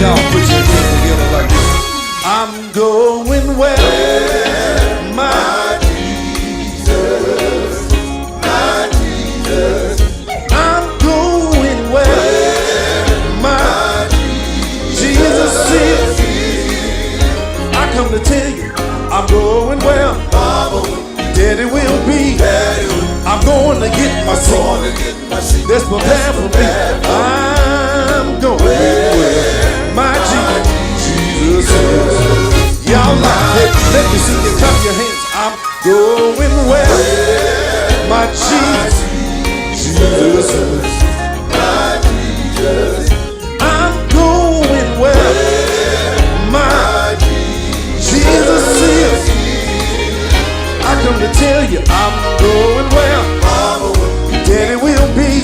Y'all put your hands together like this. I'm going where my Jesus, my Jesus. I'm going where my Jesus is. I come to tell you, I'm going where Daddy will be. I'm going to get my seat that's prepared for me. I'm going where my Jesus is. Y'all like it? Let me see you clap your hands. I'm going where my Jesus is. I'm going where my Jesus is. I come to tell you, I'm going where Daddy will be.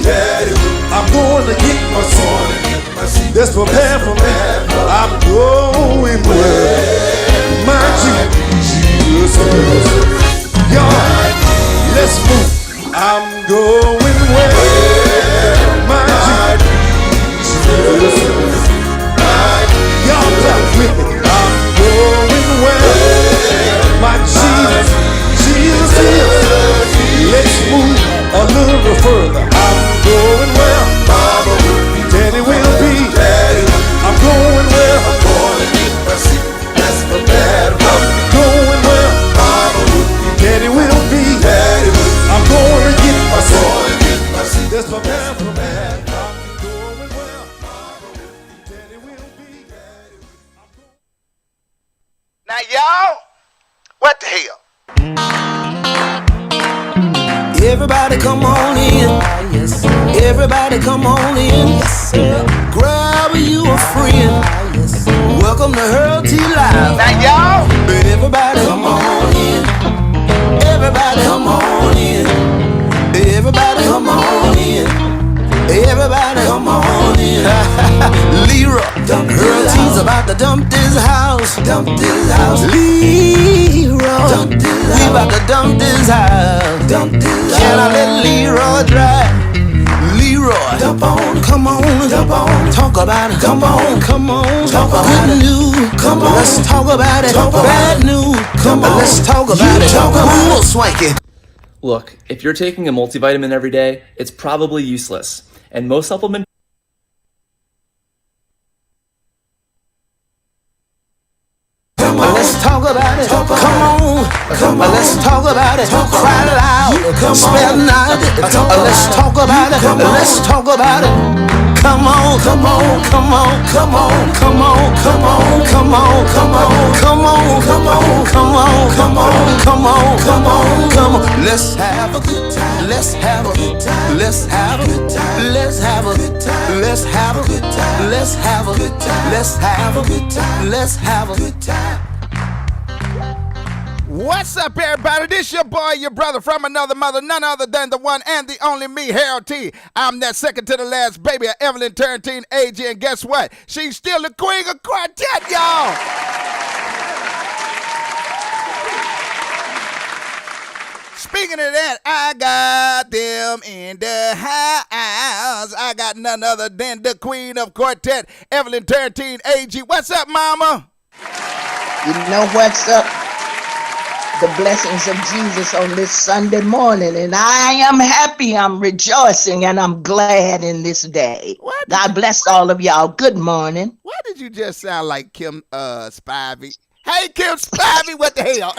I'm going to get my son that's prepared for me. I'm going where my Jesus is. Y'all, let's move. I'm going where my Jesus is. Y'all clap with me. I'm going where my Jesus is. Let's move a little further. I'm going where Daddy will be. I'm going where going where Daddy will be. I'm going to get my son that's prepared for me. I'm going where Daddy will be. Now y'all, what the hell? Everybody come on in. Yes. Everybody come on in. Yes, grab you a friend. Yes. Welcome to Hurl T Live. Now y'all, everybody come on in. Everybody come on in. Everybody come on in. Everybody come on in. Leroy, Hurl T's about to dump this house. Dump this house. Leroy, we about to dump this house. Dump this house. Can I let Leroy drive? Leroy, dump on, come on, dump on, talk about it, come on, come on, talk about it. News, come on, let's talk about it. Bad news, come on, let's talk about it. Cool, swanky. Look, if you're taking a multivitamin every day, it's probably useless, and most supplement. Let's talk about it. Come on, let's talk about it. Cry loud, spell not. Let's talk about it. Let's talk about it. Come on, come on, come on, come on, come on, come on, come on, come on, come on, come on, come on, come on, come on, come on, come on. Let's have a good time. Let's have a good time. Let's have a good time. Let's have a good time. Let's have a good time. Let's have a good time. Let's have a good time. Let's have a good time. what's up, everybody? This your boy, your brother from another mother, none other than the one and the only me, Harold T. I'm that second to the last baby of Evelyn Turrentine AG, and guess what? She's still the queen of quartet, y'all. Speaking of that, I got them in the house. I got none other than the queen of quartet, Evelyn Turrentine AG. What's up, mama? You know what's up? The blessings of Jesus on this Sunday morning, and I am happy, I'm rejoicing, and I'm glad in this day. God bless all of y'all. Good morning. Why did you just sound like Kim Spivey? Hey, Kim Spivey, what the hell?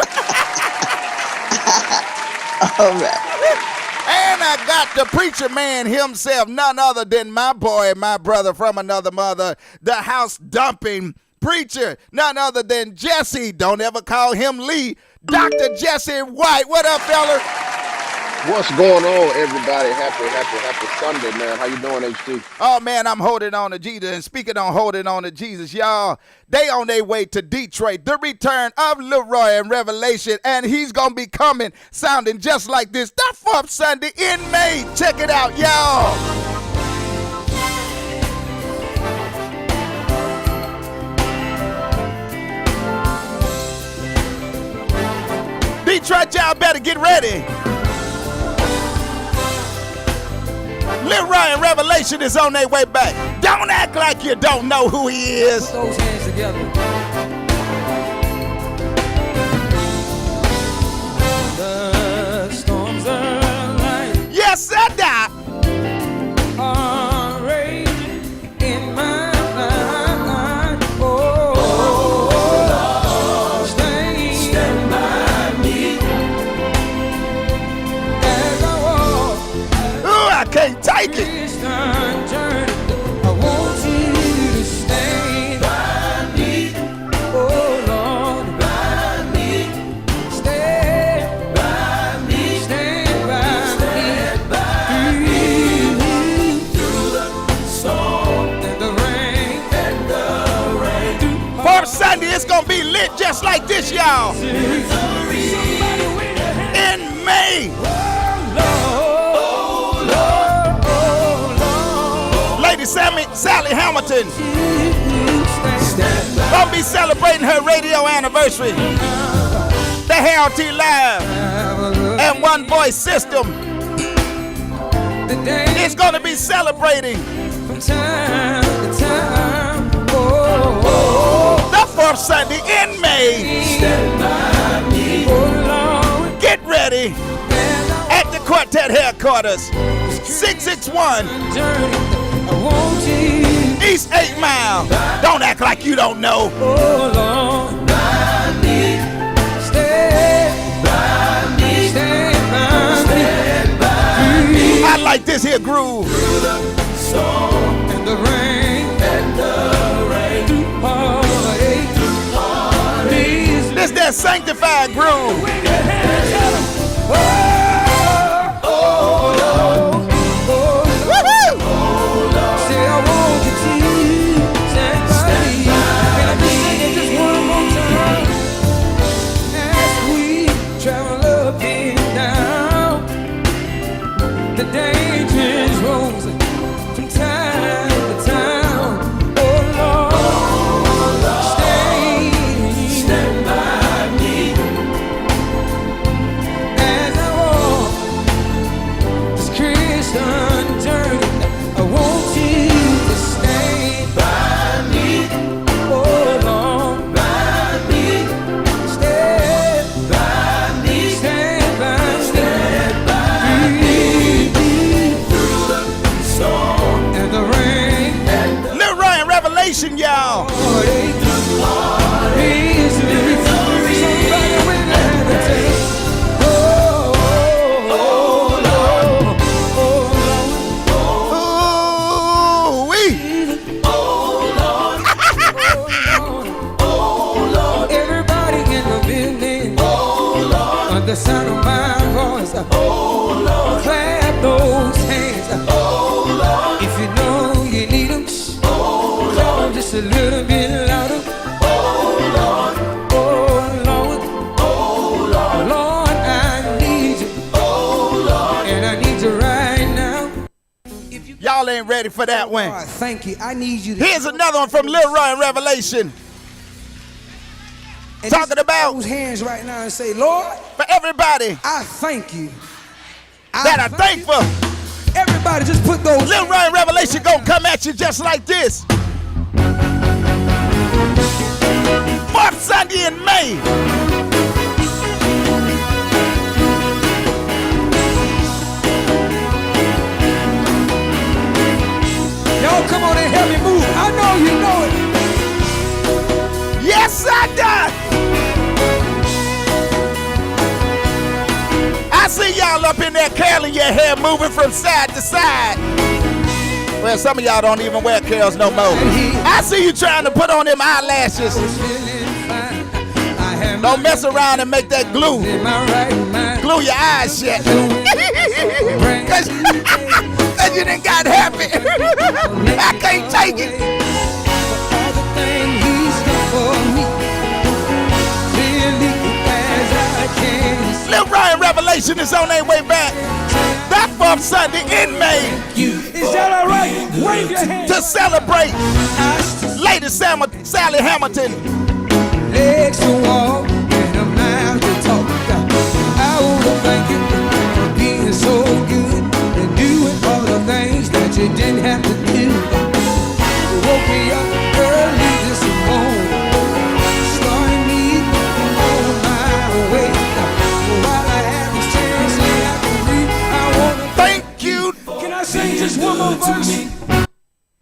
All right. And I got the preacher man himself, none other than my boy, my brother from another mother, the house dumping preacher, none other than Jesse. Don't ever call him Lee. Dr. Jesse White. What up, fella? What's going on, everybody? Happy Sunday, man. How you doing, HT? Oh, man, I'm holding on to Jesus. And speaking on holding on to Jesus, y'all, they on their way to Detroit. The return of Leroy and Revelation, and he's going to be coming sounding just like this. That 4th Sunday in May. Check it out, y'all. Detroit, y'all better get ready. Lil Ryan Revelation is on their way back. Don't act like you don't know who he is. Put those hands together. The storms are like Yes, I die. are raging in my mind. Oh, Lord, stand by me as I walk Ooh, I can't take it. this journey. I want you to stand by me. Oh, Lord, by me. Stand by me. Stand by me. Through the storm and the rain. Fourth Sunday, it's gonna be lit just like this, y'all. In May. Lady Sally Hamilton gonna be celebrating her radio anniversary. The Harold Live and One Voice System is gonna be celebrating From time to time. the fourth Sunday in May. Get ready at the Quartet headquarters, 661 I want you, East 8 Mile. Don't act like you don't know. oh Lord, by me, stand by me, stand by me. I like this here groove. And the rain, through heartache, This that sanctified groove. Woohoo! say I want you to stand by me. Can I just sing it just one more time? As we travel up and down the dangerous roads from time to time. Oh Lord, stand by me as I walk this Christian journey. I want you to stand by me. Oh Lord, by me, stand by me, stand by me. Through the storm and the rain, Lil Ryan Revelation, y'all. heartache, misery. Somebody with a hesitate. Oh Lord, oh Lord. Ooh-wee. Everybody in the building, on the sound of my voice, clap those hands. If you know you need them, clap them just a little bit louder. Oh Lord, Lord, I need you, and I need you right now. Y'all ain't ready for that one. God, thank you. I need you to Here's another one from Lil Ryan Revelation. and talking just about- those hands right now and say, Lord, For everybody I thank you. that are thank you. thankful, Everybody just put those. Lil Ryan Revelation gonna come at you just like this. Fourth Sunday in May. Y'all come on and help me move. I know you know it. Yes, I done. I see y'all up in there curling your hair, moving from side to side. Well, some of y'all don't even wear curls no more. I see you trying to put on them eyelashes. Don't mess around and make that glue. Glue your eyes shut. Cause you done got happy. I can't take it. Lil Ryan Revelation is on their way back. That fourth Sunday in May. Is that all right? Wave your hands. To celebrate Lady Sally Hamilton. Legs to walk and a mouth to talk. I wanna thank you for being so good and doing all the things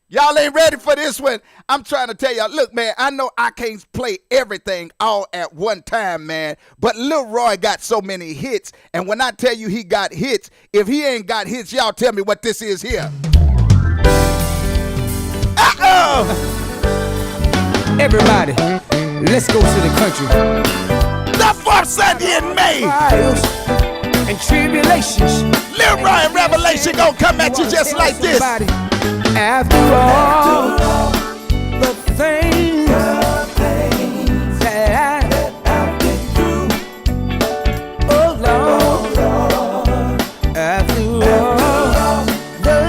Y'all ain't ready for this one. I'm trying to tell y'all, look, man, I know I can't play everything all at one time, man, but Lil Roy got so many hits, and when I tell you he got hits, if he ain't got hits, y'all tell me what this is here. Everybody, let's go to the country. The fourth Sunday in May. Trials and tribulations. Lil Roy and Revelation gonna come at you just like this. After all the things that I've been through, oh Lord, after all the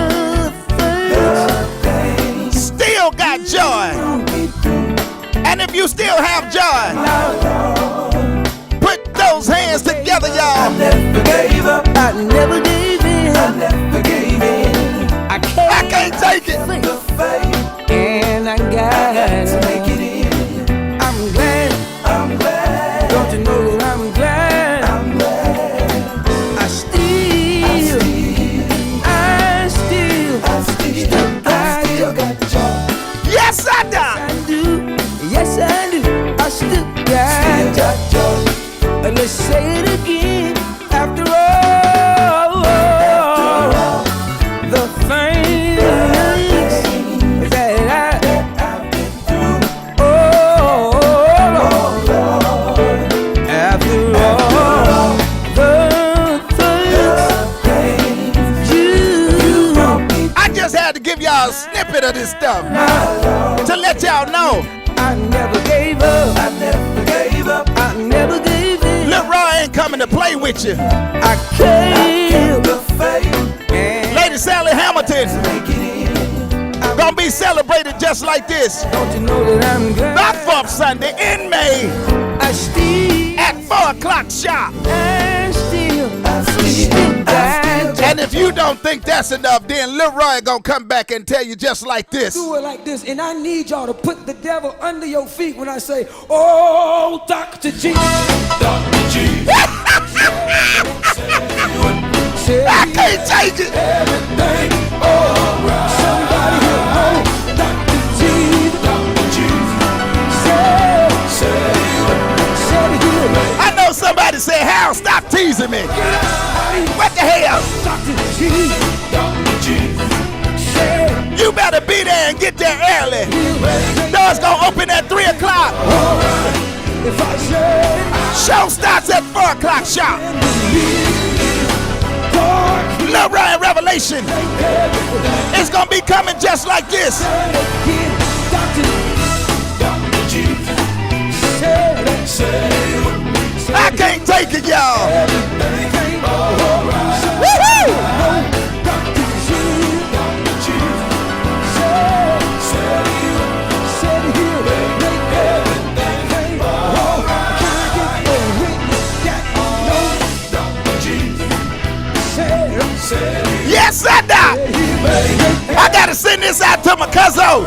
things, still got joy. And if you still have joy, put those hands together, y'all. I never gave up. I never gave in. I never gave in. I can't take it. And I got to make it in. I'm glad. I'm glad. Don't you know that I'm glad? I'm glad. I still got joy. Yes, I do. Yes, I do. I still got joy. And let's say it again. After all the things that I've been through, oh Lord, after all the things I just had to give y'all a snippet of this stuff to let y'all know. I never gave up. I never gave up. I never gave in. Lil Roy ain't coming to play with you. I kept the faith. Lady Sally Hamilton gonna be celebrated just like this. Don't you know that I'm glad? Not fourth Sunday in May I still at 4 o'clock sharp. I still got. And if you don't think that's enough, then Lil Roy gonna come back and tell you just like this. Do it like this, and I need y'all to put the devil under your feet when I say, "Oh, Dr. G." Dr. G. I can't take it. Everything all right. Somebody here know Dr. G. Dr. G. I know somebody said, Hal, stop teasing me. What the hell? Dr. G. Dr. G. You better be there and get there early. Doors gonna open at 3 o'clock. If I say Show starts at 4 o'clock sharp. Lil Roy and Revelation is gonna be coming just like this. I can't take it, y'all. Woo-hoo! Yes, I do. I gotta send this out to my cousin,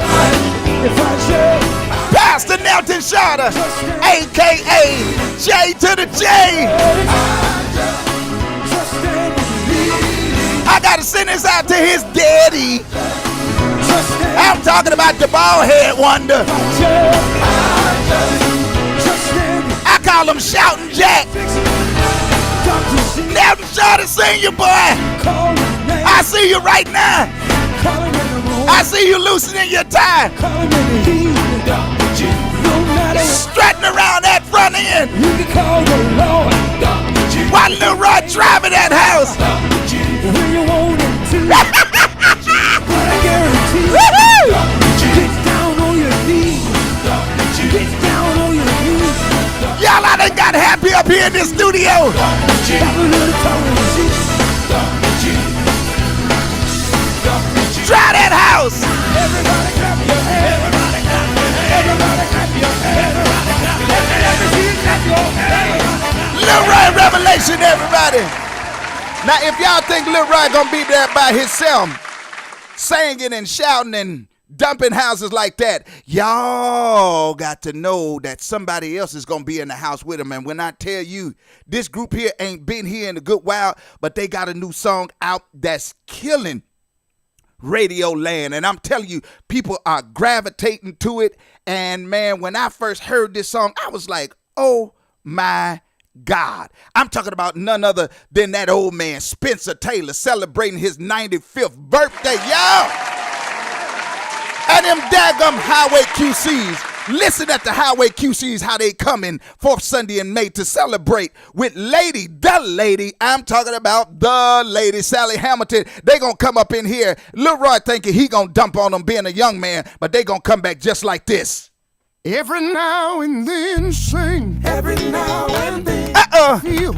Pastor Nelton Shorter, a.k.a. J to the J. I gotta send this out to his daddy. I'm talking about the bald head wonder. I call him Shouting Jack. Nelton Shorter Senior, boy. I see you right now. I see you loosening your tie. Strutting around that front end. While Lil Roy driving that house. Y'all, I done got happy up here in this studio. Try that house. Everybody clap your hands. Everybody clap your hands. Everybody clap your hands. Everybody clap your hands. Lil Roy Revelation, everybody. Now, if y'all think Lil Roy gonna be there by himself, singing and shouting and dumping houses like that, y'all got to know that somebody else is gonna be in the house with him. And when I tell you, this group here ain't been here in a good while, but they got a new song out that's killing radio land. And I'm telling you, people are gravitating to it. And man, when I first heard this song, I was like, oh my God. I'm talking about none other than that old man, Spencer Taylor, celebrating his 95th birthday, y'all. And them daggum highway QCs. Listen at the highway QCs, how they coming 4th Sunday in May to celebrate with the lady, I'm talking about the lady, Sally Hamilton. They gonna come up in here. Lil Roy thinking he gonna dump on them being a young man, but they gonna come back just like this. Every now and then sing. Every now and then I feel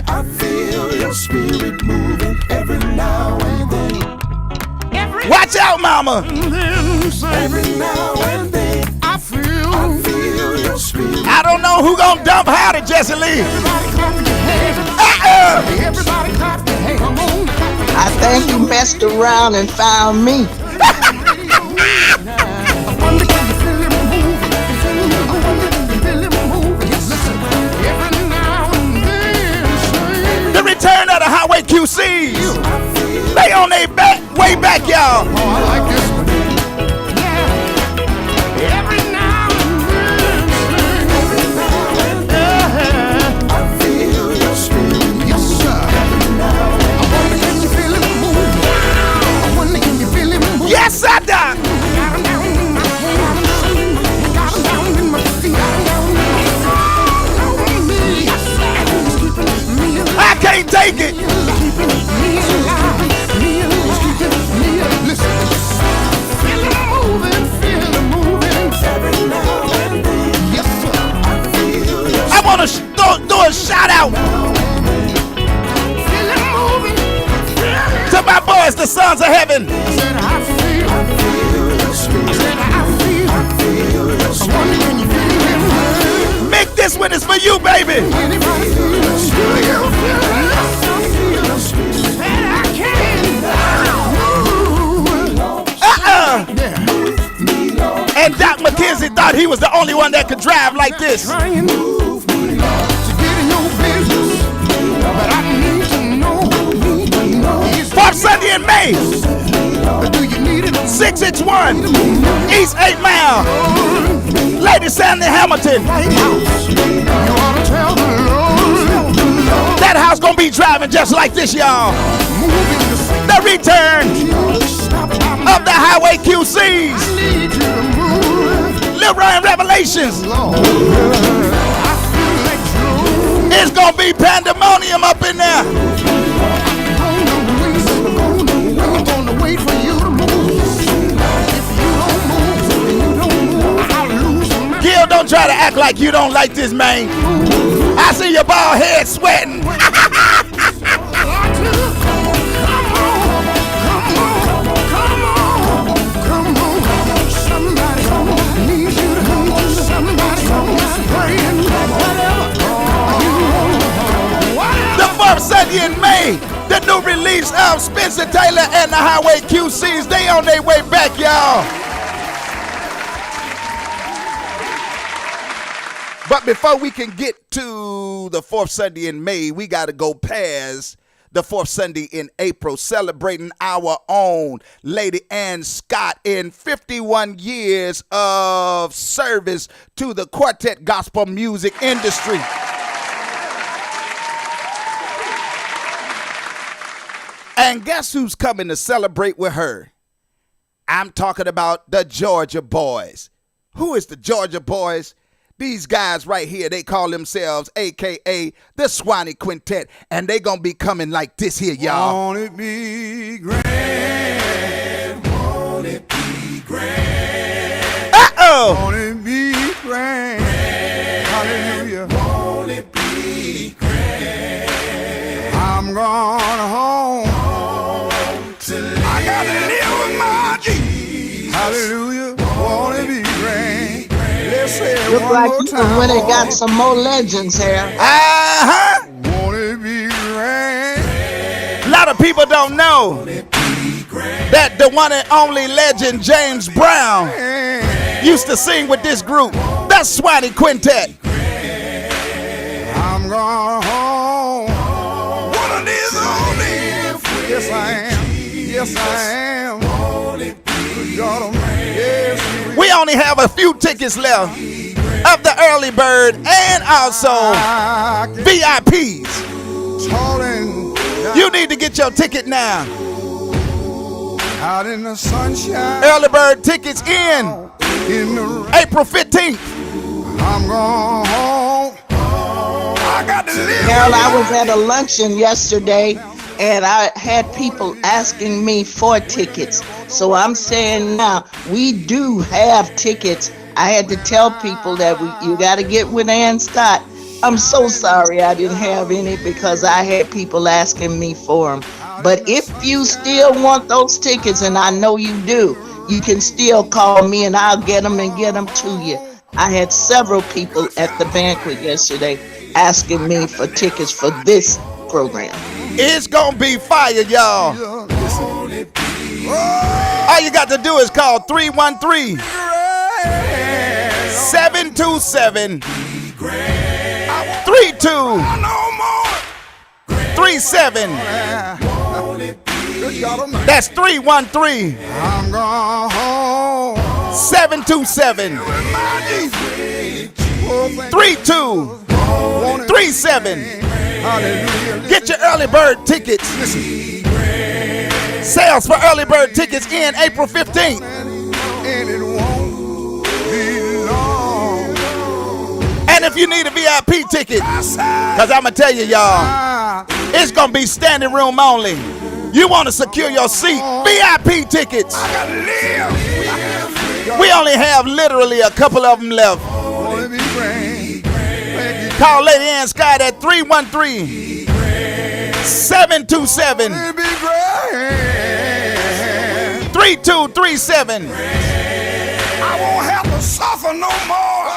your spirit moving. Every now and then. Watch out, mama. then sing. Every now and then I feel your spirit. I don't know who gonna dump how to Jesse Lee. everybody clap your hands. Everybody clap your hands. Come on. I think you messed around and found me. I wonder can you feel it moving? I wonder can you feel it moving? Yes, listen. Every now and then sing. The return of the highway QCs. They on their back, way back, y'all. Oh, I like this one. Yeah. Every now and then sing. Every now and then I feel your spirit. Yes, sir. I wonder can you feel it moving? I wonder can you feel it moving? Yes, I done. Got 'em down in my head. Got 'em down in my feet. Got 'em down in my feet. Yes, sir. It's keeping me alive. I can't take it. Keeping me alive. Me alive. Keeping me alive. Listen. Feel it moving. Feel it moving. Every now and then Yes, sir. I feel your I want to do a shout out Feel it moving. Feel it. to my boys, the Sons of Heaven. I said I feel. your spirit. I said I feel. I wonder can you feel it moving? Mick, this one is for you, baby. Anybody feel it? Do you feel it? And I can't. Uh-uh. And Doc McKenzie thought he was the only one that could drive like this. Trying to get in your business, but I need to know. Is 4th Sunday in May, do you need it? 661 East 8 Mile. Lady Sandy Hamilton. White House. You ought to tell the Lord. That house gonna be driving just like this, y'all. Moving the The return stop. I of the highway QCs. need you to move. Lil Ryan Revelations. Lord, I feel like Joe. It's gonna be pandemonium up in there. I'm gonna wait for you to move. If you don't move, I'll lose my Gil, don't try to act like you don't like this, man. I see your bald head sweating. The 4th Sunday in May, the new release of Spencer Taylor and the Highway QCs. They on their way back, y'all. But before we can get to the 4th Sunday in May, we got to go past the 4th Sunday in April, celebrating our own Lady Ann Scott in 51 years of service to the quartet gospel music industry. And guess who's coming to celebrate with her? I'm talking about the Georgia Boys. Who is the Georgia Boys? These guys right here, they call themselves AKA the Swanee Quintet, and they gonna be coming like this here, y'all. Won't it be grand? Won't it be grand? Uh-oh! Won't it be grand? Hallelujah. Won't it be grand? I'm going home. I gotta live with my Jesus. Hallelujah. Won't it be grand? Let's say it Look one like more you time. really got some more legends here. Uh-huh! Won't it be grand? A lot of people don't know that the one and only legend James Brown used to sing with this group, the Swanee Quintet. I'm going home. One of these old days. Yes, I am. Yes, I am. We only have a few tickets left of the early bird and also VIPs. You need to get your ticket now. Out in the sunshine. Early bird tickets in April 15th. I'm going home. I got to live. Carol, I was at a luncheon yesterday and I had people asking me for tickets. So I'm saying now, we do have tickets. I had to tell people that you got to get with Ann Scott. I'm so sorry I didn't have any because I had people asking me for them. But if you still want those tickets, and I know you do, you can still call me and I'll get them and get them to you. I had several people at the banquet yesterday asking me for tickets for this program. It's gonna be fire, y'all. All you got to do is call 313-727-3237. That's 313 I'm going home. 727 3237. Get your early bird tickets. Sales for early bird tickets in April 15th. And it won't be long. And if you need a VIP ticket, because I'm going to tell you, y'all, it's going to be standing room only. You want to secure your seat, VIP tickets. We only have literally a couple of them left. Call Lady Ann Scott at 313-727-3237. I won't have to suffer no more.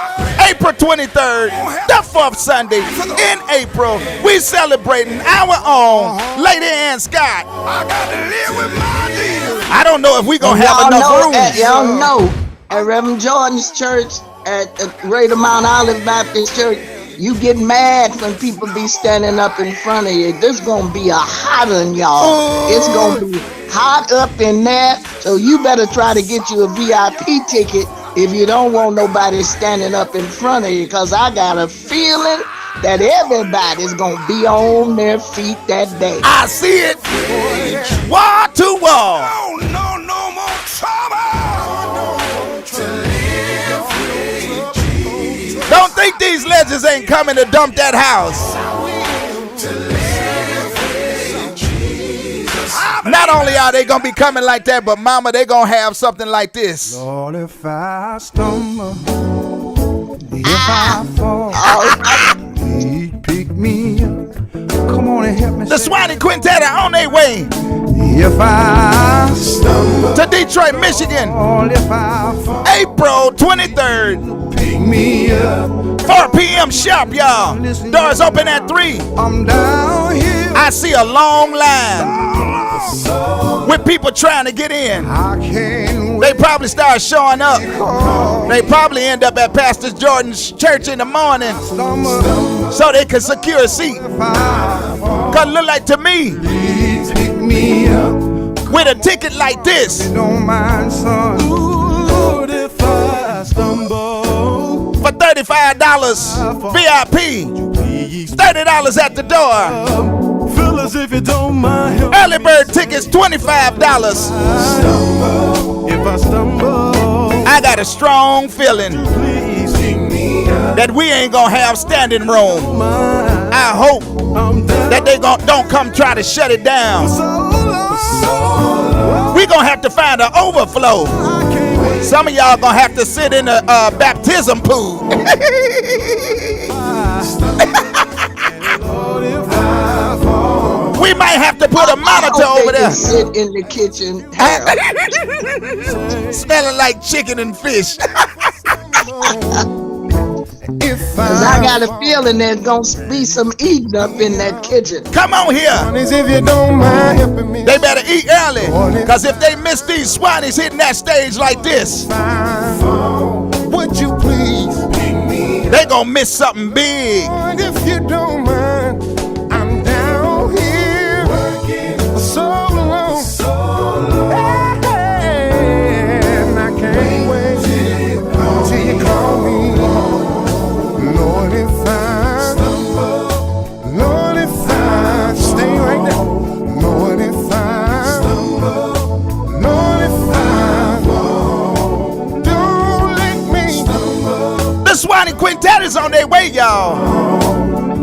April 23rd, the fourth Sunday in April, we celebrating our own Lady Ann Scott. I got to live with my Jesus. I don't know if we gonna have enough room. Y'all know at Reverend Jordan's church, at Greater Mount Olive Baptist Church, you get mad when people be standing up in front of you. This gonna be a hot one, y'all. It's gonna be hot up in there, so you better try to get you a VIP ticket if you don't want nobody standing up in front of you, because I got a feeling that everybody's gonna be on their feet that day. I see it. Wall to wall. No more trouble. Don't think these legends ain't coming to dump that house. Not only are they gonna be coming like that, but mama, they gonna have something like this. Lord, if I stumble, if I fall, He pick me up. Come on and help me. The Swanee Quintet are on their way If I stumble, to Detroit, Michigan, if I fall, April 23rd, pick me up. 4 p.m. sharp, y'all. Doors open at 3. I'm down here. I see a long line with people trying to get in. I can't They wait. probably start showing up. They probably end up at Pastor Jordan's church in the morning so they can secure a seat. Cause look like to me, Please pick me up. with a ticket like this, Don't mind, son. Lord, if I stumble, for $35 VIP, $30 at the door. fellas, if you don't mind, help Early bird tickets $25. if I stumble. I got a strong feeling Please pick me up. that we ain't gonna have standing room. I hope I'm down that they don't come try to shut it down. so long. We gonna have to find an overflow. Some of y'all gonna have to sit in a baptism pool. We might have to put a monitor over there, Sit in the kitchen. smelling like chicken and fish. If Cause I got a feeling there's gonna be some eating up in that kitchen. Come on here. if you don't mind helping me, They better eat early, cause if they miss these Swanees hitting that stage like this, would you please pick me they gonna miss something big. up? If you don't mind, I'm down here working so long. Hey, Quintet is on their way, y'all.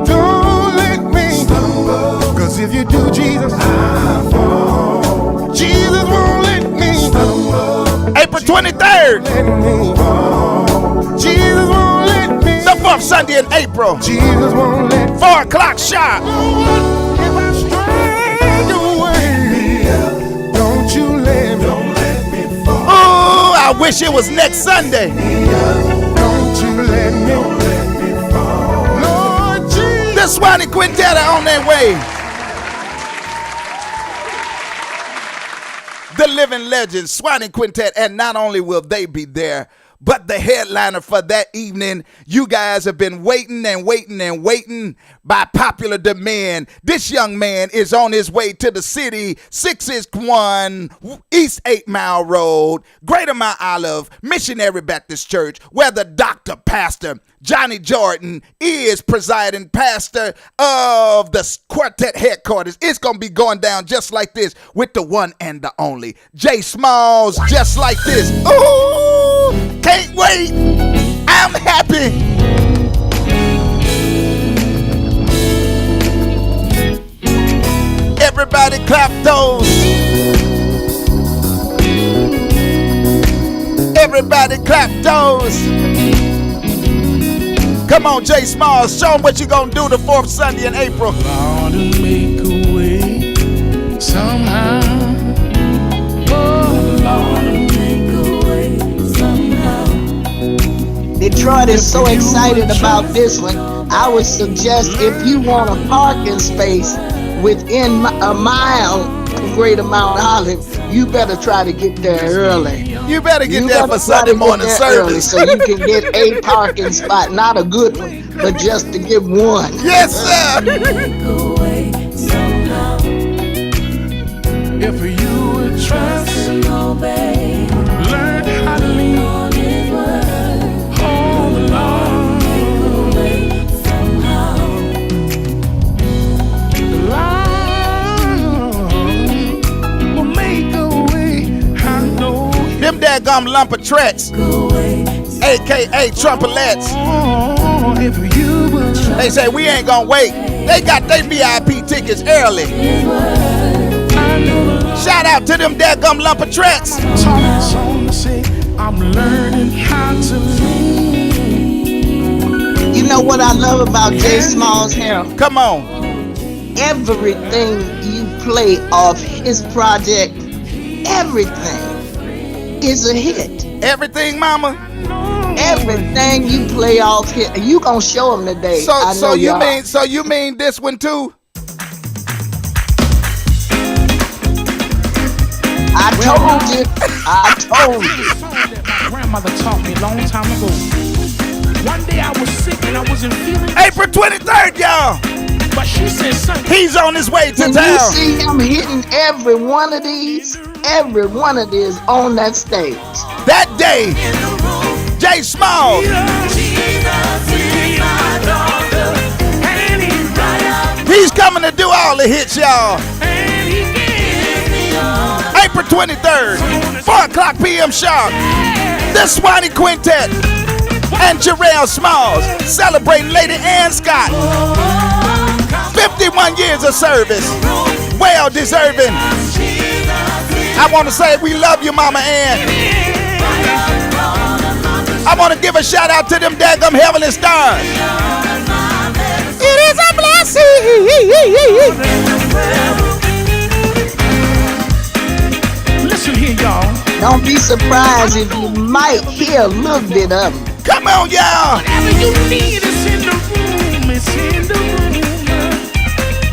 Don't let me stumble, 'cause if you do, Jesus, I fall. Jesus won't let me stumble. April 23rd. Let me fall. Jesus won't let me. The fourth Sunday in April. Jesus won't let me. 4 o'clock sharp. If I stray away, don't you let me. Don't let me fall. Oh, I wish it was next Sunday. Don't you let me. Don't let me fall. Lord Jesus. The Swanee Quintet are on their way. The living legends, Swanee Quintet, and not only will they be there, but the headliner for that evening, you guys have been waiting and waiting and waiting by popular demand. This young man is on his way to the city, 661 East 8 Mile Road, Greater Mount Olive, Missionary Baptist Church, where the Dr. Pastor Johnny Jordan is presiding pastor of the quartet headquarters. It's going to be going down just like this with the one and the only Jay Smalls, just like this. Ooh, can't wait. I'm happy. Everybody clap those. Everybody clap those. Come on, Jay Smalls, show them what you gonna do the fourth Sunday in April. Lord, make a way somehow. Oh, Lord, make a way somehow. Detroit is so excited about this one. I would suggest if you want a parking space within a mile of Greater Mount Olive, you better try to get there early. You better get You there better for try Sunday to get morning there service. early so you can get a parking spot, not a good one, but just to get one. Yes, sir. If you would trust and obey, learn how to lean on His word. Hold the Lord, make a way somehow. The Lord will make a way. I know. Them daggum lumpetrettes, a.k.a. trumpelets. Oh, if you would trust. They say we ain't gonna wait. They got their VIP tickets early. Shout out to them daggum lumpetrettes. I'm learning how to lean. You know what I love about Jay Smalls here? Come on. Everything you play off his project, everything is a hit. Everything, mama. Everything you play off hit. You gonna show him today. So you mean this one too? I told you. My grandmother taught me a long time ago. One day I was sick and I wasn't feeling. April 23rd, y'all. But she said, son, He's on his way to Can town. you see him hitting every one of these? Every one of these on that stage. That day, Jay Smalls. He's coming to do all the hits, y'all. April 23rd, 4 o'clock p.m. sharp. The Swanee Quintet and Jarrell Smalls celebrating Lady Ann Scott. 51 years of service. Well deserving. I want to say we love you, Mama Ann. I want to give a shout out to them daggum heavenly stars. It is a blessing. listen here, y'all. Don't be surprised if you might hear a little bit of them. Come on, y'all. Whatever you need is in the room. It's in the room.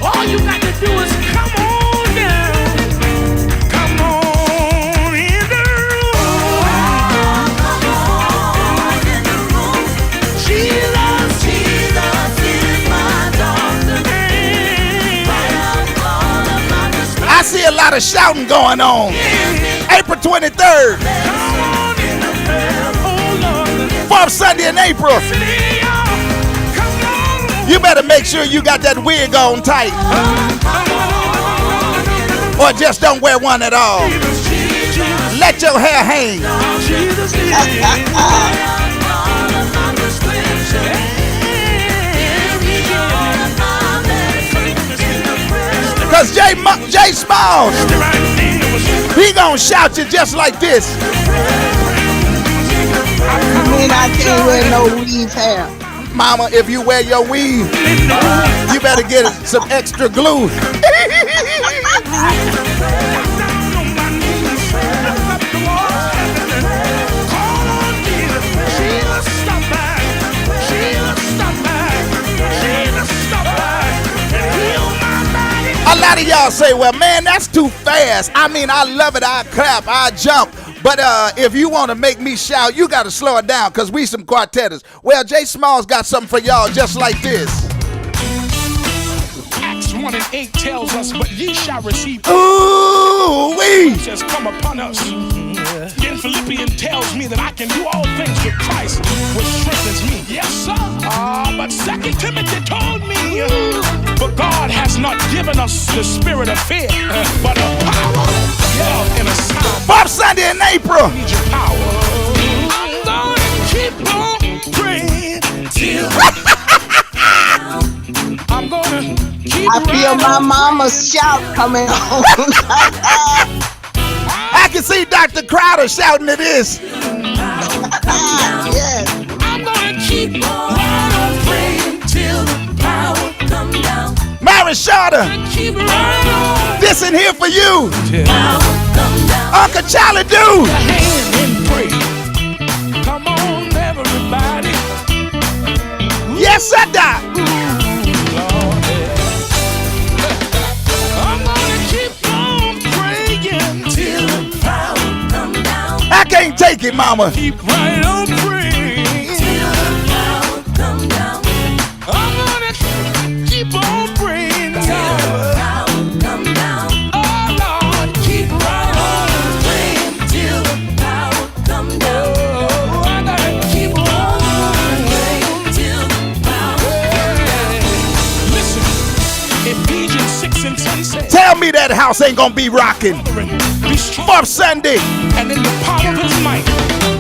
All you got to do is come on down. Come on in the room. Come on in the room. Jesus is my doctor. I see a lot of shouting going on. April 23rd. Come on in the bed. Oh, Lord. 4th Sunday in April. You better make sure you got that wig on tight. Or just don't wear one at all. Let your hair hang. Cause Jay Smalls, he gonna shout you just like this. I mean, I can't wear no weave hair. Mama, if you wear your weave, you better get some extra glue. A lot of y'all say, well, man, that's too fast. I mean, I love it. I clap, I jump. But if you want to make me shout, you got to slow it down because we some quartetters. Well, Jay Smalls got something for y'all just like this. Acts 1 and 8 tells us, but ye shall receive. Ooh, we has come upon us. Then Philippians tells me that I can do all things with Christ, which strengthens me. Yes, sir. But 2 Timothy told me, but God has not given us the spirit of fear, but of power, love, and a sound. Bob Sunday in April. Need your power. I'm gonna keep on praying till I'm gonna keep. I feel my mama's shout coming on. I can see Dr. Crowder shouting to this. Yes. I'm gonna keep on praying till the power come down. Mary Shorter, Keep right on. this in here for you. Power come down. Uncle Charlie Do. Hand and pray. Come on, everybody. Yes, sir, Doc. Lord, I'm gonna keep on praying till the power come down. I can't take it, mama. Keep right on praying till the power come down. I'm gonna keep on praying till the power come down. Oh Lord, keep right on praying till the power come down. Oh, I gotta keep on praying till the power come down. Listen, Ephesians 6 and 10 says, Tell me that house ain't gonna be rocking. be strong Bob Sunday and in the power of his might.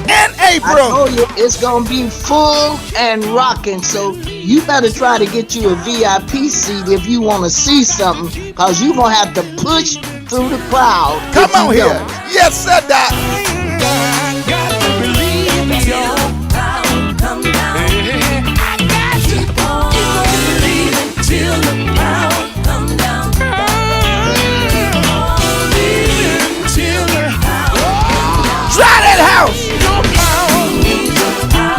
in I April. told you it's gonna be full and rocking, so you better try to get you a VIP seat if you want to see something, cause you gonna have to push through the crowd. Come if you on here. don't. Yes, sir, Doc. I got to believe that your power come down. I got to keep on believing till the power come down. Keep on believing till the Try that house. your power.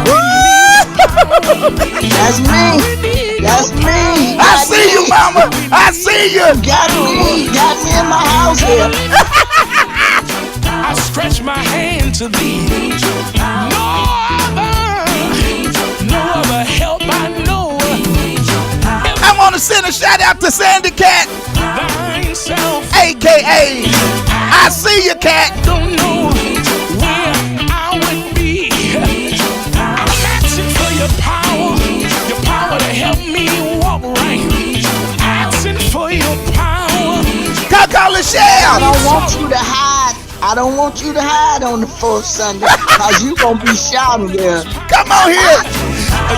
That's me. That's me. I see you, mama. I see you. Got me in my house here. I stretch my hand to thee. No other help I know. I want to send a shout out to Sandy Cat, Thine self a.k.a. I see you, Cat. don't know where I would be. I'm asking for your power to help me walk right. Asking for your power. Coco I Lachelle. don't want you to hide. I don't want you to hide on the fourth Sunday, cause you gonna be shouting there. Come on here.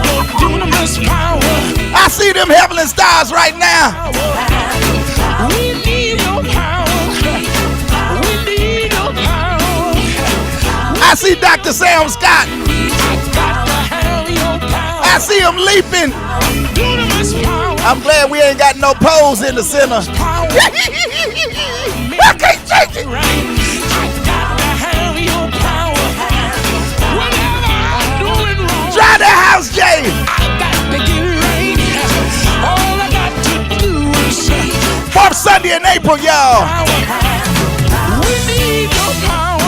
Your dunamis power. I see them heavenly stars right now. We need your power. We need your power. I see Dr. Sam Scott. I got to have your power. I see him leaping. Dunamis power. I'm glad we ain't got no poles in the center. Power. I can't take it. Right. I got to have your power. Whatever I'm doing wrong, Try the house, Jay. I got to get right. All I got to do is Fourth Sunday in April, y'all. power. We need your power.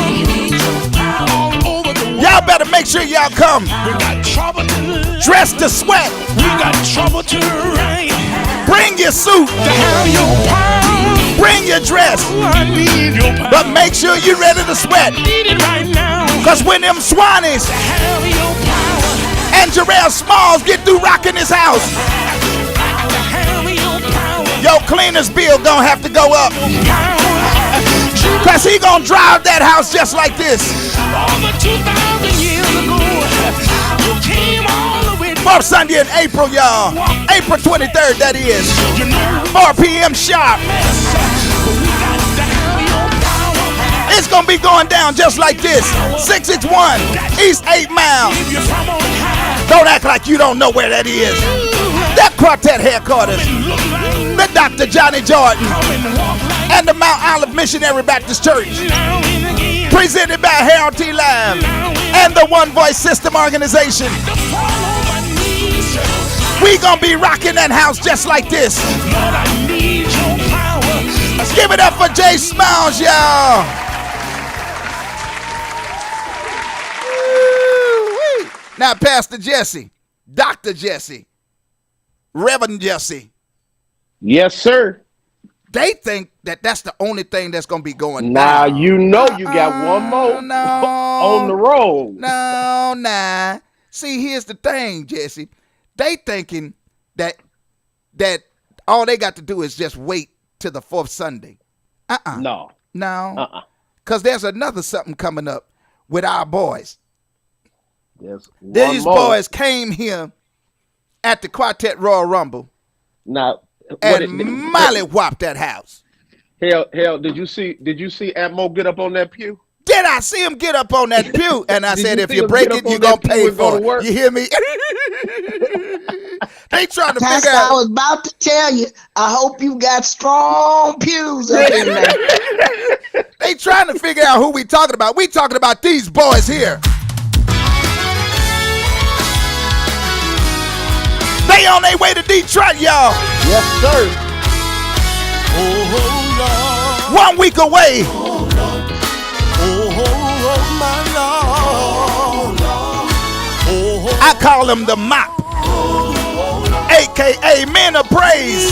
All over the world. Y'all better make sure y'all come We got trouble to dressed to sweat. We got trouble to write. Bring your suit. To have your power. Bring your dress. I need your power. But make sure you're ready to sweat. Need it right now. Cause when them Swannies To have your power. and Jarrell Smalls get through rocking his house, To have your power. your cleaner's bill gonna have to go up. Power. Cause he gonna drive that house just like this. Over 2,000 years ago, you came all the way. Fourth Sunday in April, y'all. April 23rd, that is. You know, 4 p.m. sharp. It's gonna be going down just like this. 661 East 8 Mile. Don't act like you don't know where that is. That Quartet headquarters. The Dr. Johnny Jordan and the Mount Olive Missionary Baptist Church. Presented by Harold T. Lamb and the One Voice System Organization. We gonna be rocking that house just like this. Give it up for Jay Smiles, y'all. Woo-wee. Now, Pastor Jesse, Dr. Jesse, Reverend Jesse. Yes, sir. They think that that's the only thing that's going to be going now, down. you know you got one more on the road. No, nah. See, here's the thing, Jesse. They thinking that all they got to do is just wait till the fourth Sunday. No. Because there's another something coming up with our boys. These boys came here at the Quartet Royal Rumble. Now, and molly-whopped that house. Hell, did you see Atmo get up on that pew? Did I see him get up on that pew? And I said, if you break it, you're going to pay for it. You hear me? They trying to Pastor, figure out. I was about to tell you, I hope you got strong pews up in there. They trying to figure out who we talking about. We talking about these boys here. They on their way to Detroit, y'all. Yes, sir. Oh, Lord. 1 week away. Oh, my Lord. Oh, I call them the Mop, a.k.a. Men of Praise.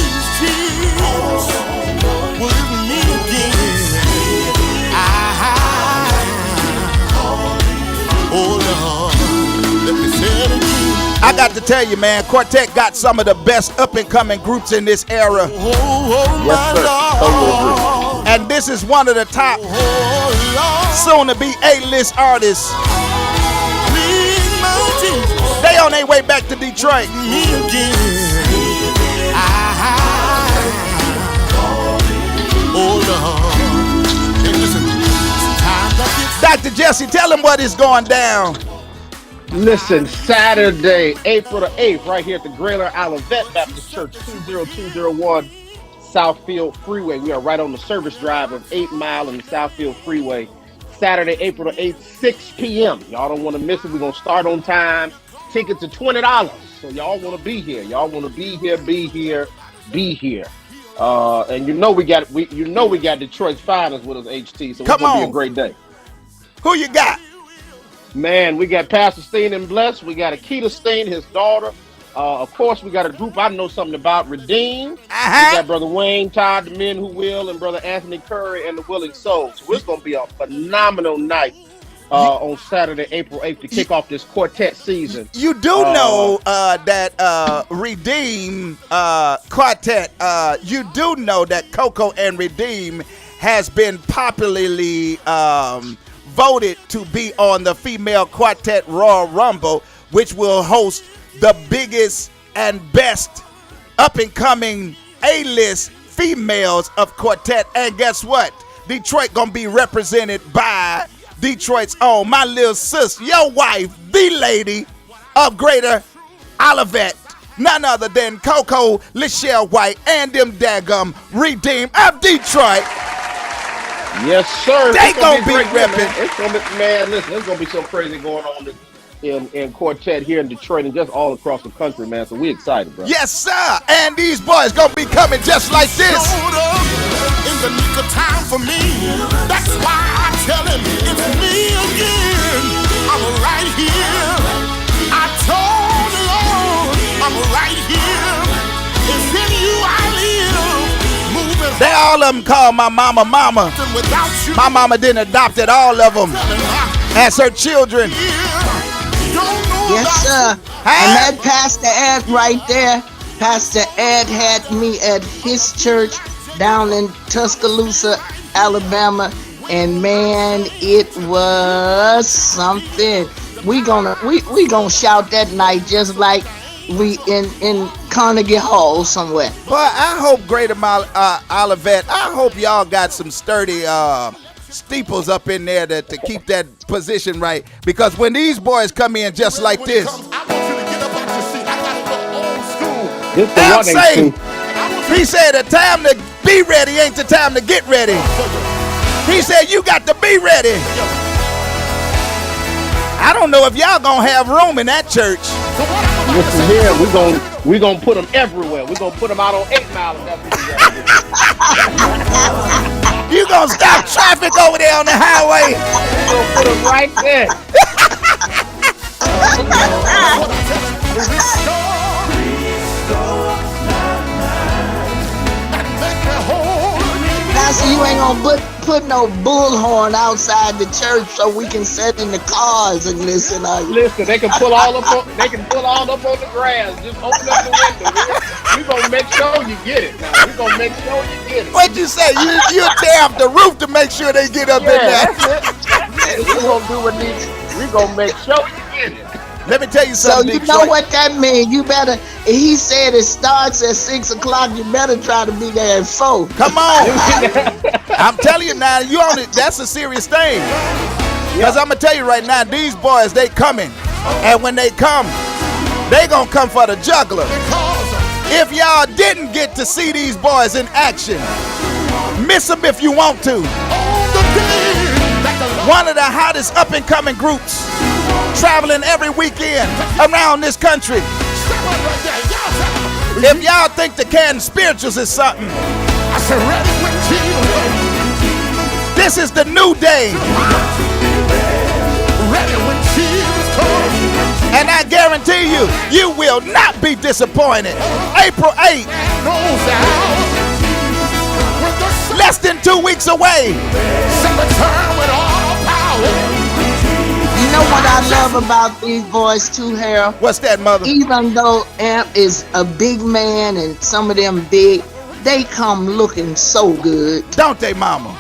I got to tell you, man, Quartet got some of the best up-and-coming groups in this era. Yes, sir. And this is one of the top soon-to-be A-list artists. They on their way back to Detroit. Dr. Jesse, tell him what is going down. Listen, Saturday, April the 8th, right here at the Greater Olivet Baptist Church, 20201 Southfield Freeway. We are right on the service drive of 8 Mile and the Southfield Freeway. Saturday, April the 8th, 6 p.m. Y'all don't want to miss it. We're going to start on time. Tickets are $20. So y'all want to be here. Y'all want to be here. And you know we got Detroit's finest with us, HT. So it's going to be a great day. Who you got? Man, we got Pastor Steen and Bless. We got Akita Steen, his daughter. Of course, we got a group I know something about, Redeemed. We got Brother Wayne Todd, the Men Who Will, and Brother Anthony Curry and the Willing Souls. So it's going to be a phenomenal night on Saturday, April 8th to kick off this quartet season. You do know that Redeem Quartet, you do know that Coco and Redeem has been popularly voted to be on the Female Quartet Royal Rumble, which will host the biggest and best up-and-coming A-list females of quartet. And guess what? Detroit gonna be represented by Detroit's own, my little sis, your wife, the lady of Greater Olivet, none other than Coco Lachelle White and them daggum Redeem of Detroit. Yes, sir. They gonna be repping. It's gonna be, man, listen, there's gonna be some crazy going on in quartet here in Detroit and just all across the country, man. So we excited, bro. Yes, sir. And these boys gonna be coming just like this. In the nick of time for me. That's why I tell him it's me again. I'm right here. I told the Lord I'm right here. It's in you I live. Moving. They all of them call my mama. My mama didn't adopt it, all of them as her children. Yes, sir. And that Pastor Ed right there, Pastor Ed had me at his church down in Tuscaloosa, Alabama, and man, it was something. We gonna shout that night just like we in Carnegie Hall somewhere. But I hope Greater Olivet, I hope y'all got some sturdy steeples up in there to keep that position right. Because when these boys come in just like this, I want you to get up out your seat. I got to go old school. This the I'm one saying, AC. he said the time to be ready ain't the time to get ready. He said you got to be ready. I don't know if y'all gonna have room in that church. Listen here, we gonna put them everywhere. We gonna put them out on 8 Mile, and that's what we gotta do. You gonna stop traffic over there on the highway. We gonna put them right there. Now, so you ain't gonna put no bullhorn outside the church so we can sit in the cars and listen. Listen, they can pull all up on the grass. Just open up the window. We gonna make sure you get it. Now we gonna make sure you get it. What'd you say? You tear up the roof to make sure they get up in there. That's it. We gonna do what needs. We gonna make sure you get it. Let me tell you So something. you Detroit. know what that means. You better. He said it starts at 6 o'clock. You better try to be there at 4. Come on. I'm telling you now, you on it. That's a serious thing. Because I'm gonna tell you right now, these boys, they coming. And when they come, they gonna come for the juggler. If y'all didn't get to see these boys in action, miss them if you want to. One of the hottest up and coming groups, traveling every weekend around this country. If y'all think the Canton Spirituals is something, this is the new day. And I guarantee you, you will not be disappointed. April 8th, less than 2 weeks away. You know what I love about these boys too, Harold? What's that, mother? Even though Amp is a big man and some of them big, they come looking so good. Don't they, mama?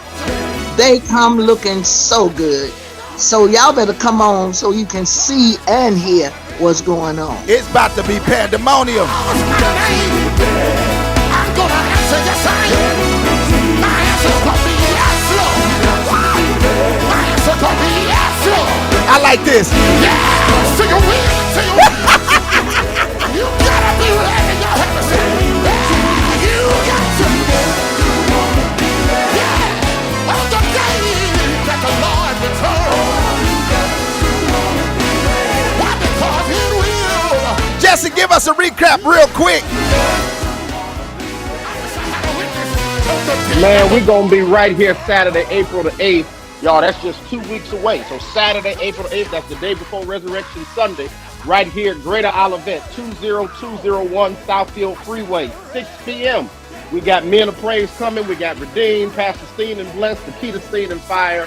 They come looking so good. So y'all better come on so you can see and hear what's going on. It's about to be pandemonium. I'm gonna answer yes, I am. My answer's gonna be yes, Lord. My answer's gonna be yes, Lord. I like this. Yeah, sing a wheel, sing a wheel. You gotta be ready, y'all have to say. Yeah, you got to. Yeah, on the day that the Lord returns. Why? Because He will. Jesse, give us a recap real quick. Man, we gonna be right here Saturday, April the 8th. Y'all, that's just 2 weeks away. So Saturday, April 8th, that's the day before Resurrection Sunday, right here at Greater Olivet, 20201 Southfield Freeway, 6 p.m. We got Men of Praise coming. We got Redeemed, Pastor Steen and Bless, the Key to Steen and Fire,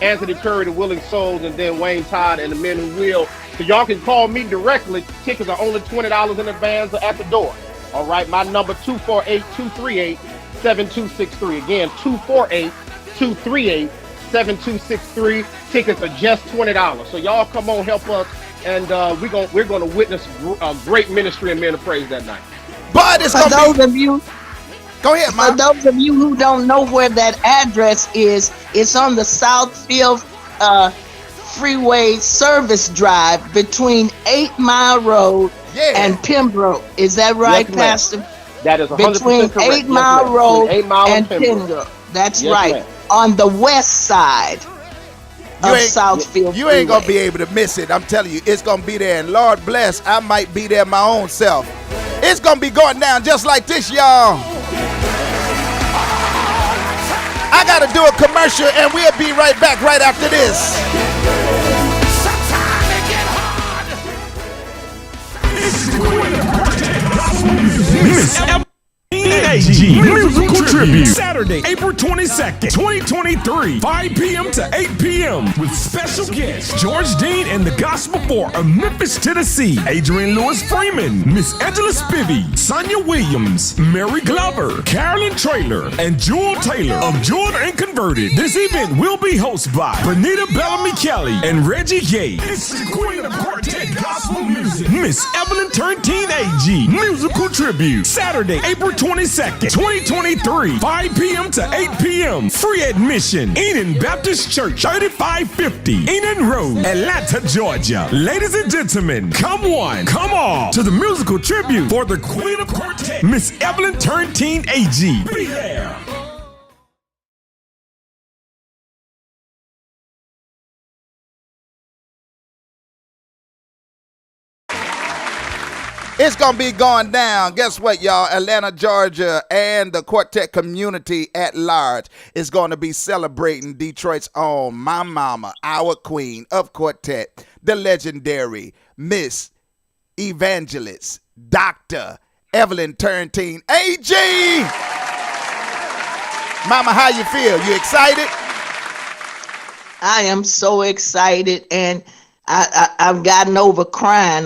Anthony Curry, the Willing Souls, and then Wayne Todd and the Men Who Will. So y'all can call me directly. Tickets are only $20 in advance or at the door. All right, my number 248-238-7263. Again, 248-238-7263. Tickets are just $20. So y'all come on, help us, and we're gonna witness a great ministry and Men of Praise that night. But it's For gonna those be. of you, Go ahead, for Mom. those of you who don't know where that address is, it's on the Southfield Freeway Service Drive between 8 Mile Road and Pembroke. Is that right, Yes, ma'am. Pastor? That is 100% Between correct. 8 Mile Yes, Road between 8 Mile and Pembroke. Pembroke. That's Yes, right. ma'am. On the west side of Southfield You ain't gonna be Freeway. able to miss it. I'm telling you, it's gonna be there. And Lord bless, I might be there my own self. It's gonna be going down just like this, y'all. I gotta do a commercial, and we'll be right back right after this. Miss AG Musical Tribute, Saturday, April 22nd, 2023, 5 p.m. to 8 p.m. with special guests George Dean and the Gospel 4 of Memphis, Tennessee, Adrian Lewis Freeman, Miss Angela Spivey, Sonia Williams, Mary Glover, Carolyn Traylor, and Jewel Taylor of Jewel and Converted. This event will be hosted by Bonita Bellamy Kelly and Reggie Gay. It's the Queen of Quartet gospel music. Miss Evelyn Turrentine AG musical tribute. Saturday, April 22nd, 2023, 5 p.m. to 8 p.m. Free admission. Eden Baptist Church, 3550 Eden Road, Atlanta, Georgia. Ladies and gentlemen, come one, come all to the musical tribute for the Queen of Quartet, Miss Evelyn Turrentine AG. Be there. It's going to be going down. Guess what, y'all? Atlanta, Georgia, and the quartet community at large is going to be celebrating Detroit's own, my mama, our queen of quartet, the legendary Miss Evangelist, Dr. Evelyn Turrentine AG. Mama, how you feel? You excited? I am so excited, and I've gotten over crying.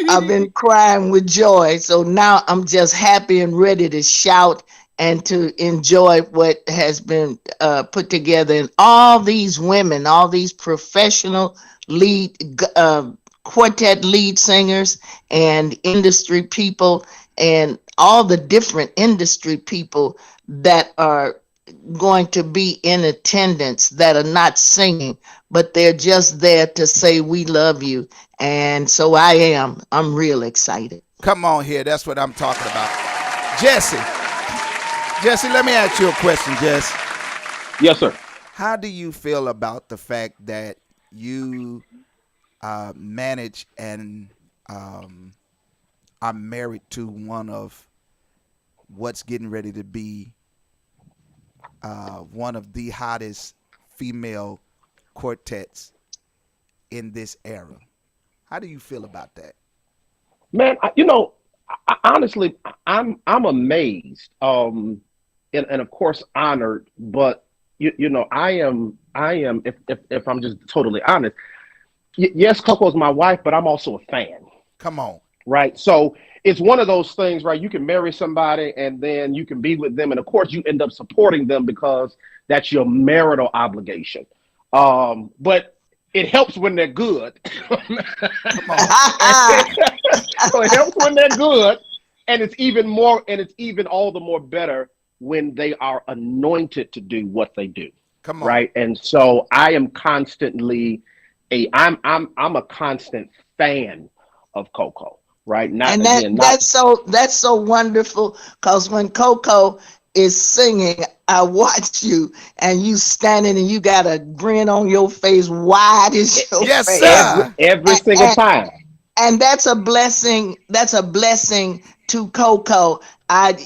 I've been crying with joy. So now I'm just happy and ready to shout and to enjoy what has been put together. And all these women, all these professional quartet lead singers and industry people and all the different industry people that are going to be in attendance that are not singing, but they're just there to say we love you. And so I'm real excited. Come on here. That's what I'm talking about. Jesse, let me ask you a question, Jesse. Yes, sir. How do you feel about the fact that you manage and are married to one of what's getting ready to be one of the hottest female quartets in this era? How do you feel about that? Man, honestly, I'm amazed, and of course honored. But I am. If I'm just totally honest, yes, Coco's my wife, but I'm also a fan. Come on. Right. So it's one of those things, right? You can marry somebody and then you can be with them. And of course, you end up supporting them because that's your marital obligation. But it helps when they're good. So it helps when they're good. And it's even all the more better when they are anointed to do what they do. Come on. Right. And so I am constantly I'm a constant fan of Coco. Right. That's so wonderful, because when Coco is singing, I watch you and you standing and you got a grin on your face, wide as your yes, face. Sir. Every single time. And that's a blessing. That's a blessing to Coco.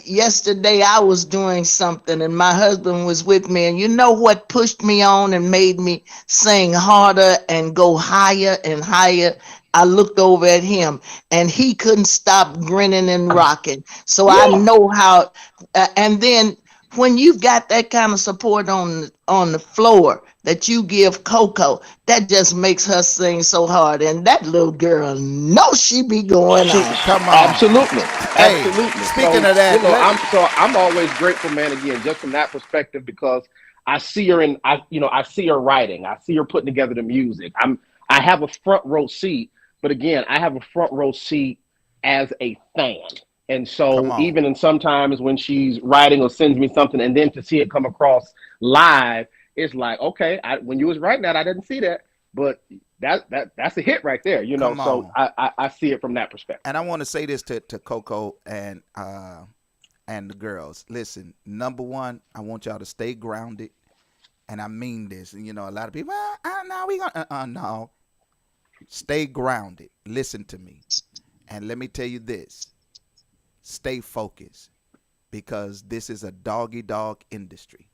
Yesterday I was doing something and my husband was with me, and you know what pushed me on and made me sing harder and go higher and higher? I looked over at him and he couldn't stop grinning and rocking. So I know how. And then when you've got that kind of support on the floor that you give Coco, that just makes her sing so hard. And that little girl knows she be going on. Come on. Absolutely. Hey, Absolutely. speaking of that, I'm always grateful, man, again, just from that perspective, because I see her I see her writing. I see her putting together the music. I have a front row seat, but again, I have a front row seat as a fan. And so even in sometimes when she's writing or sends me something and then to see it come across live, it's like, okay, when you was writing that, I didn't see that, but that's a hit right there, So I see it from that perspective. And I want to say this to Coco and the girls. Listen, number one, I want y'all to stay grounded, and I mean this. And a lot of people, no, we gonna no. Stay grounded. Listen to me, and let me tell you this: stay focused, because this is a dog industry.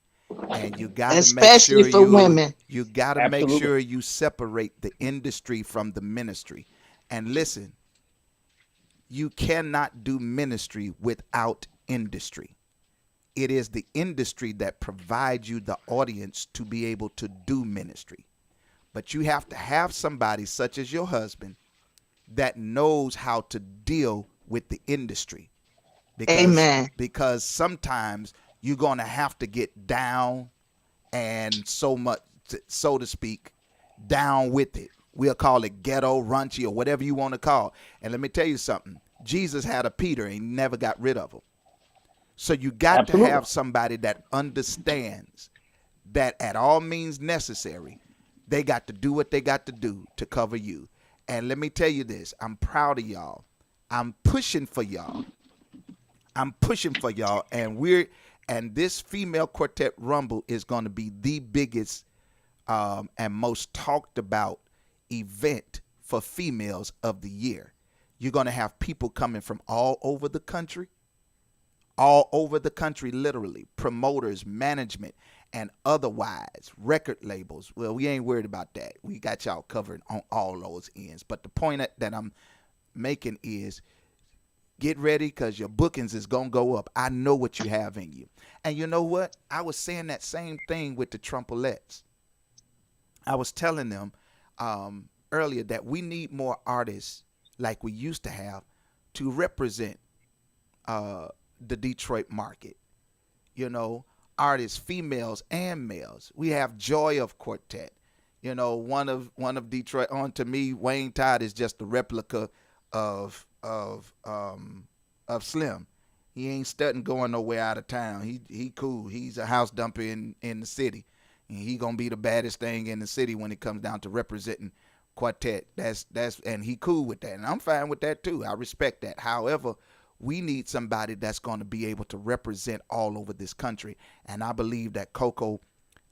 And you got to make sure women. You got to make sure you separate the industry from the ministry. And listen, you cannot do ministry without industry. It is the industry that provides you the audience to be able to do ministry. But you have to have somebody such as your husband that knows how to deal with the industry. Amen. Because sometimes you're going to have to get down and so to speak, down with it. We'll call it ghetto, raunchy, or whatever you want to call. And let me tell you something. Jesus had a Peter and he never got rid of him. So you got to Absolutely. have somebody that understands that at all means necessary, they got to do what they got to do to cover you. And let me tell you this, I'm proud of y'all. I'm pushing for y'all. And this female quartet rumble is going to be the biggest and most talked about event for females of the year. You're going to have people coming from all over the country, literally, promoters, management, and otherwise, record labels. Well, we ain't worried about that. We got y'all covered on all those ends. But the point that I'm making is get ready because your bookings is going to go up. I know what you have in you. And you know what? I was saying that same thing with the Trumpelettes. I was telling them earlier that we need more artists like we used to have to represent the Detroit market. You know, artists, females and males. We have Joy of Quartet. You know, one of Detroit. On to me, Wayne Todd is just a replica of Slim. He ain't studying going nowhere out of town. He cool. He's a house dumper in the city. And he gonna be the baddest thing in the city when it comes down to representing quartet. That's and he cool with that. And I'm fine with that too. I respect that. However, we need somebody that's going to be able to represent all over this country. And I believe that Coco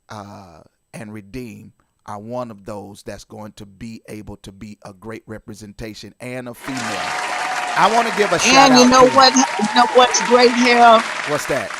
and Redeem are one of those that's going to be able to be a great representation and a female. I want to give a shout And out you know to what? You know what's great, Harold? what's that?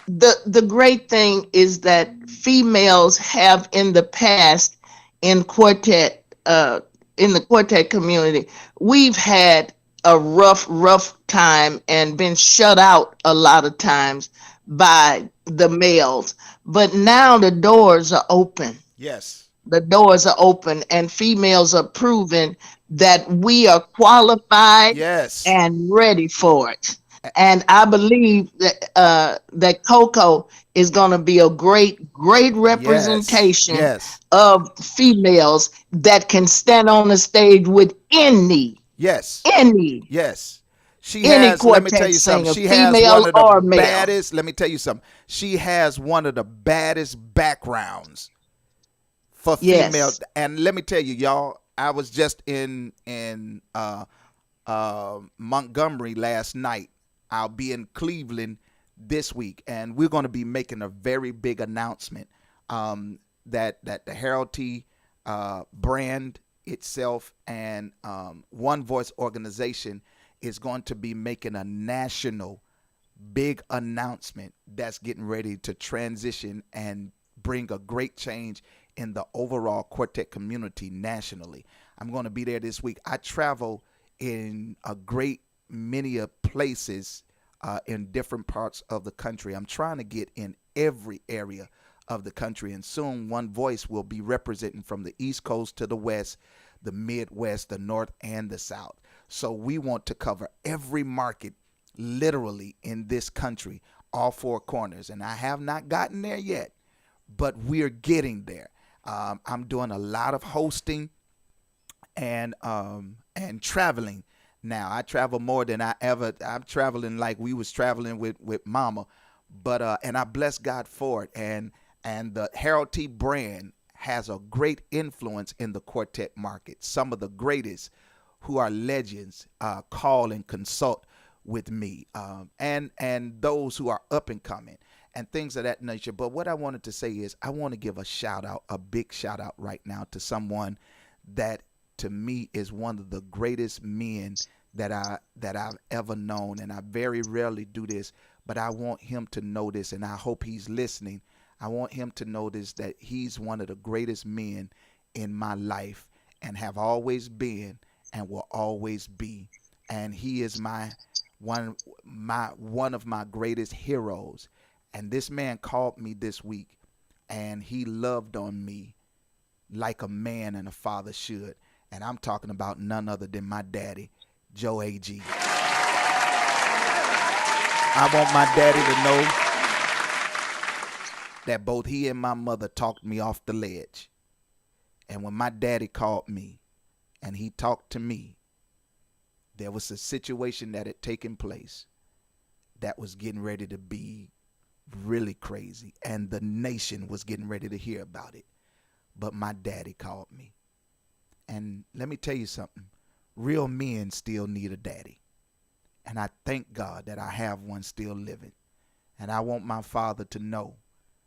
The great thing is that females have in the past in quartet in the quartet community, we've had a rough time and been shut out a lot of times by the males. But now the doors are open. Yes. The doors are open and females are proving that we are qualified Yes. and ready for it. And I believe that Coco is going to be a great Yes. representation Yes. of females that can stand on the stage with Yes. any Yes. She any has, let me tell quartet you something. singer, She has one female of the or male. baddest, let me tell you something. She has one of the baddest backgrounds for female. Yes. And let me tell you, y'all, I was just in Montgomery last night. I'll be in Cleveland this week, and we're going to be making a very big announcement that the Harold T brand itself and One Voice organization is going to be making a national big announcement that's getting ready to transition and bring a great change in the overall quartet community nationally. I'm going to be there this week. I travel in a great many places in different parts of the country. I'm trying to get in every area of the country, and soon One Voice will be representing from the East Coast to the West, the Midwest, the North, and the South. So we want to cover every market literally in this country, all four corners. And I have not gotten there yet, but we're getting there. I'm doing a lot of hosting and traveling now. I travel more than I'm traveling like we was traveling with Mama, but and I bless God for it. And the Harold T brand has a great influence in the quartet market. Some of the greatest who are legends call and consult with me, and those who are up and coming and things of that nature. But what I wanted to say is I want to give a shout out, a big shout out right now to someone that to me is one of the greatest men that I've ever known. And I very rarely do this, but I want him to know this, and I hope he's listening. I want him to know this, that he's one of the greatest men in my life and have always been and will always be. And he is one of my greatest heroes. And this man called me this week, and he loved on me like a man and a father should. And I'm talking about none other than my daddy, Joe A.G. I want my daddy to know that both he and my mother talked me off the ledge. And when my daddy called me and he talked to me, there was a situation that had taken place that was getting ready to be really crazy, and the nation was getting ready to hear about it. But my daddy called me. And let me tell you something. Real men still need a daddy. And I thank God that I have one still living. And I want my father to know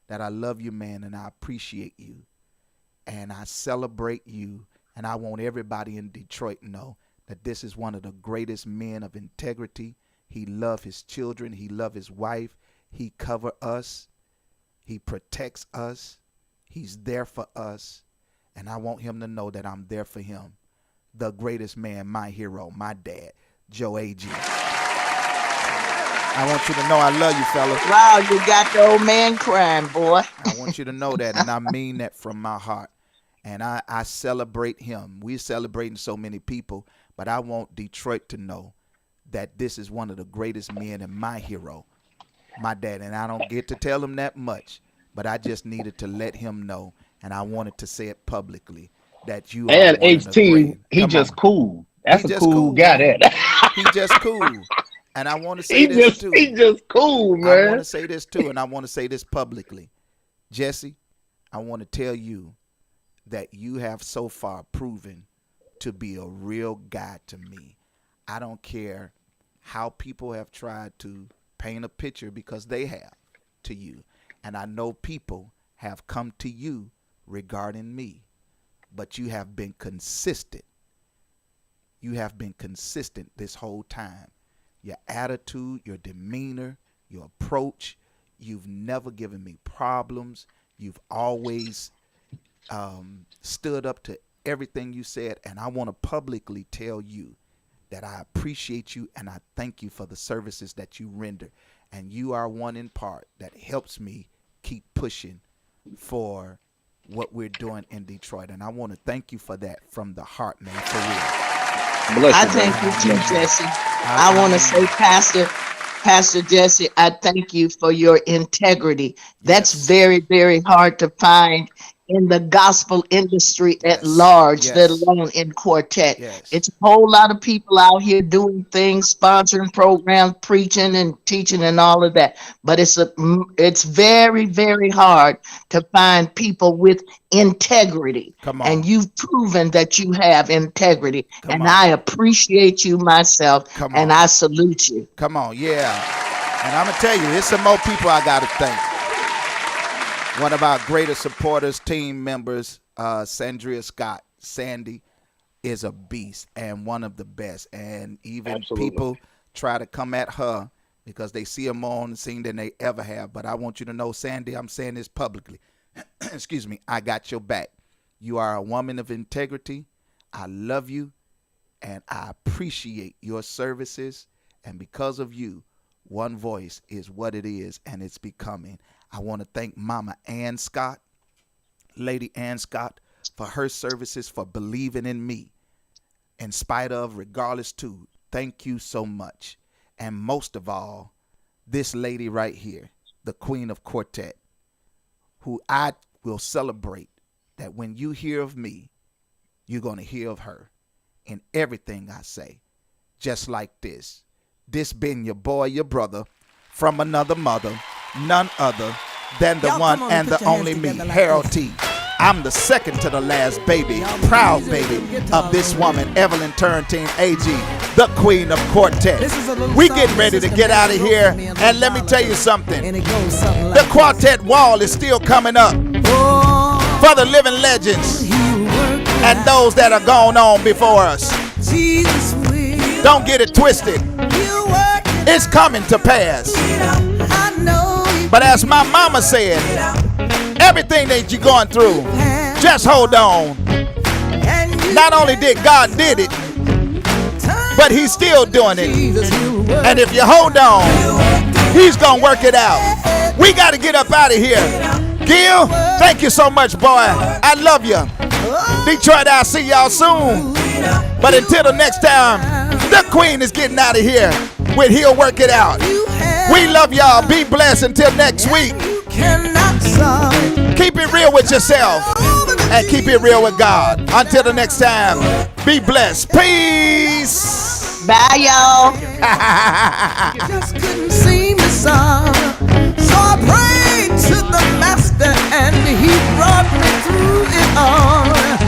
that I love you, man, and I appreciate you. And I celebrate you. And I want everybody in Detroit to know that this is one of the greatest men of integrity. He loves his children. He loves his wife. He covers us. He protects us. He's there for us. And I want him to know that I'm there for him. The greatest man, my hero, my dad, Joe A.G. I want you to know I love you, fella. Wow, you got the old man crying, boy. I want you to know that, and I mean that from my heart. And I celebrate him. We're celebrating so many people, but I want Detroit to know that this is one of the greatest men and my hero, my dad. And I don't get to tell him that much, but I just needed to let him know, and I wanted to say it publicly, that you And are one of the HT, great. he Come just on. cool. That's He a just cool guy. That He just cool. And I want to say this too. he just cool, I want man. to say this too, and I want to say this publicly. Jesse, I want to tell you that you have so far proven to be a real guy to me. I don't care how people have tried to paint a picture, because they have, to you. And I know people have come to you regarding me, but you have been consistent. You have been consistent this whole time. Your attitude, your demeanor, your approach, you've never given me problems. You've always stood up to everything you said, and I want to publicly tell you that I appreciate you and I thank you for the services that you render. And you are one in part that helps me keep pushing for what we're doing in Detroit. And I want to thank you for that from the heart, man, for real. Bless I you, thank man. you too, Jesse. I want to say, Pastor Jesse, I thank you for your integrity. That's Yes. very, very hard to find in the gospel industry at Yes. large, Yes. let alone in quartet. Yes. It's a whole lot of people out here doing things, sponsoring programs, preaching and teaching and all of that. But it's very, very hard to find people with integrity. Come on. And you've proven that you have integrity. Come and on. I appreciate you myself. Come and on. I salute you. Come on, yeah. And I'm going to tell you, there's some more people I got to thank. One of our greatest supporters, team members, Sandria Scott. Sandy is a beast and one of the best. And even Absolutely. people try to come at her because they see her more on the scene than they ever have. But I want you to know, Sandy, I'm saying this publicly. Excuse me, I got your back. You are a woman of integrity. I love you, and I appreciate your services. And because of you, One Voice is what it is, and it's becoming. I want to thank Mama Ann Scott, Lady Ann Scott, for her services, for believing in me, in spite of, regardless to. Thank you so much. And most of all, this lady right here, the Queen of Quartet, who I will celebrate that when you hear of me, you're going to hear of her in everything I say, just like this. This been your boy, your brother, from another mother, none other than the one and the only me, Harold T. I'm the second to the last baby, proud baby of this woman, Evelyn Turrentine, AG, the Queen of Quartet. We getting ready to get out of here, and let me tell you something. The Quartet Wall is still coming up for the living legends and those that are gone on before us. Don't get it twisted. It's coming to pass. But as my mama said, everything that you're going through, just hold on. Not only did God did it, but he's still doing it. And if you hold on, he's going to work it out. We got to get up out of here. Gil, thank you so much, boy. I love you. Detroit, I'll see y'all soon. But until the next time, the Queen is getting out of here with He'll Work It Out. We love y'all. Be blessed until next week. Keep it real with yourself. and keep it real with God. Until the next time, be blessed. Peace. Bye, y'all. Just couldn't see me, son. So I prayed to the master and he brought me through it all.